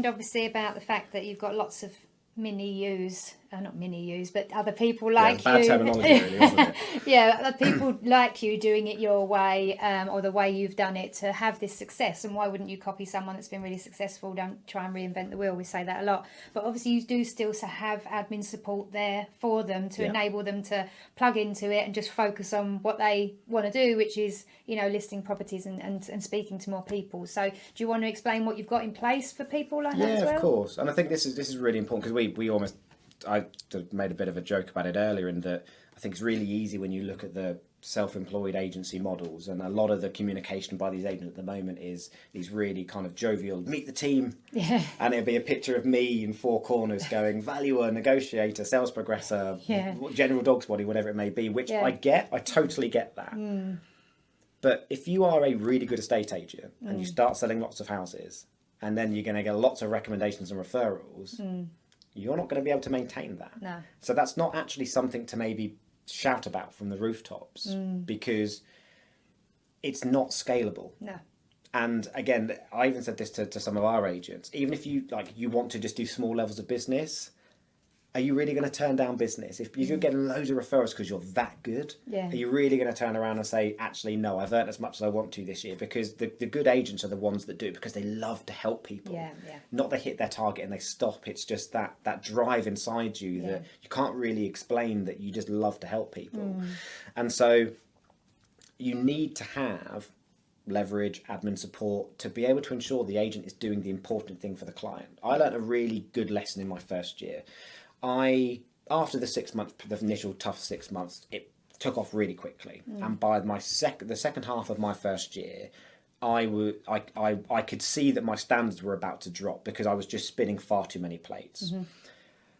mentioned obviously about the fact that you've got lots of not mini yous, but other people like you. Bad terminology, really, wasn't it? Yeah, other people like you doing it your way, or the way you've done it to have this success. And why wouldn't you copy someone that's been really successful? Don't try and reinvent the wheel. We say that a lot. But obviously you do still have admin support there for them to enable them to plug into it and just focus on what they want to do, which is, listing properties and speaking to more people. So do you want to explain what you've got in place for people like that as well? Yeah, of course. And I think this is really important because I made a bit of a joke about it earlier, in that I think it's really easy when you look at the self-employed agency models, and a lot of the communication by these agents at the moment is these really kind of jovial, meet the team, and it'll be a picture of me in four corners going valuer, negotiator, sales progressor, general dog's body, whatever it may be, which I totally get that. But if you are a really good estate agent and you start selling lots of houses, and then you're going to get lots of recommendations and referrals, you're not going to be able to maintain that. No. So that's not actually something to maybe shout about from the rooftops, because it's not scalable. No. And again, I even said this to some of our agents, even if you want to just do small levels of business, are you really going to turn down business? If you're getting loads of referrals because you're that good, are you really going to turn around and say, actually, no, I've earned as much as I want to this year? Because the good agents are the ones that do it because they love to help people. Not they hit their target and they stop. It's just that drive inside you that you can't really explain, that you just love to help people. And so you need to have leverage, admin support to be able to ensure the agent is doing the important thing for the client. I learned a really good lesson in my first year. After the 6 months, the initial tough 6 months, it took off really quickly. And by the second half of my first year, I could see that my standards were about to drop because I was just spinning far too many plates.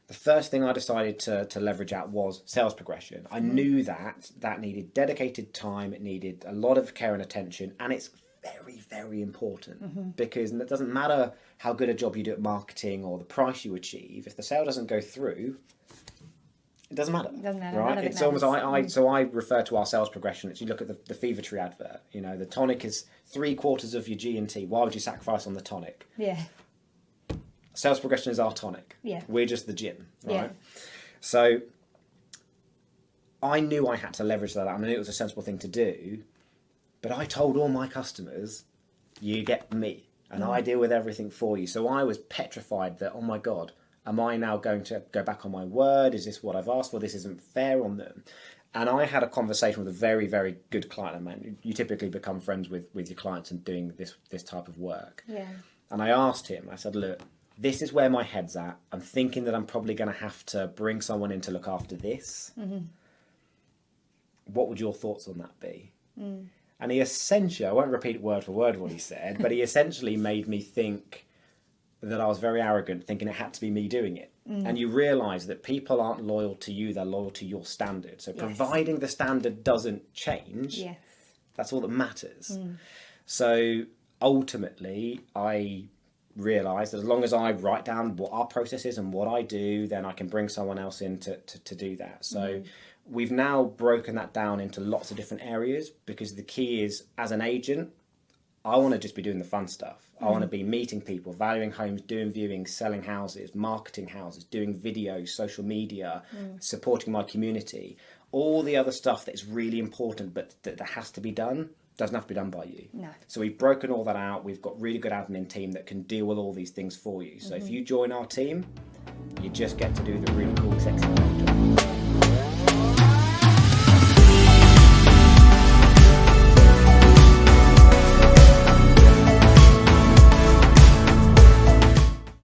The first thing I decided to leverage out was sales progression. I knew that needed dedicated time, it needed a lot of care and attention, and it's very, very important because it doesn't matter how good a job you do at marketing or the price you achieve. If the sale doesn't go through, it doesn't matter. It doesn't matter. Right? It's almost so I refer to our sales progression. If you look at the Fever Tree advert, the tonic is 3/4 of your G&T. Why would you sacrifice on the tonic? Sales progression is our tonic. We're just the gin, right? So I knew I had to leverage that out, and I knew it was a sensible thing to do. But I told all my customers, you get me, and I deal with everything for you. So I was petrified that, oh my God, am I now going to go back on my word? Is this what I've asked for? This isn't fair on them. And I had a conversation with a very, very good client of mine. You typically become friends with your clients and doing this type of work. And I asked him, I said, look, this is where my head's at. I'm thinking that I'm probably going to have to bring someone in to look after this. What would your thoughts on that be? And he essentially, I won't repeat word for word what he said, but he essentially made me think that I was very arrogant, thinking it had to be me doing it. And you realise that people aren't loyal to you, they're loyal to your standard. So providing the standard doesn't change, that's all that matters. So ultimately, I realised that as long as I write down what our process is and what I do, then I can bring someone else in to do that. So we've now broken that down into lots of different areas, because the key is, as an agent, I want to just be doing the fun stuff. I want to be meeting people, valuing homes, doing viewings, selling houses, marketing houses, doing videos, social media, supporting my community. All the other stuff that is really important but that has to be done doesn't have to be done by you. So we've broken all that out. We've got really good admin team that can deal with all these things for you. So if you join our team, you just get to do the really cool, sexy job.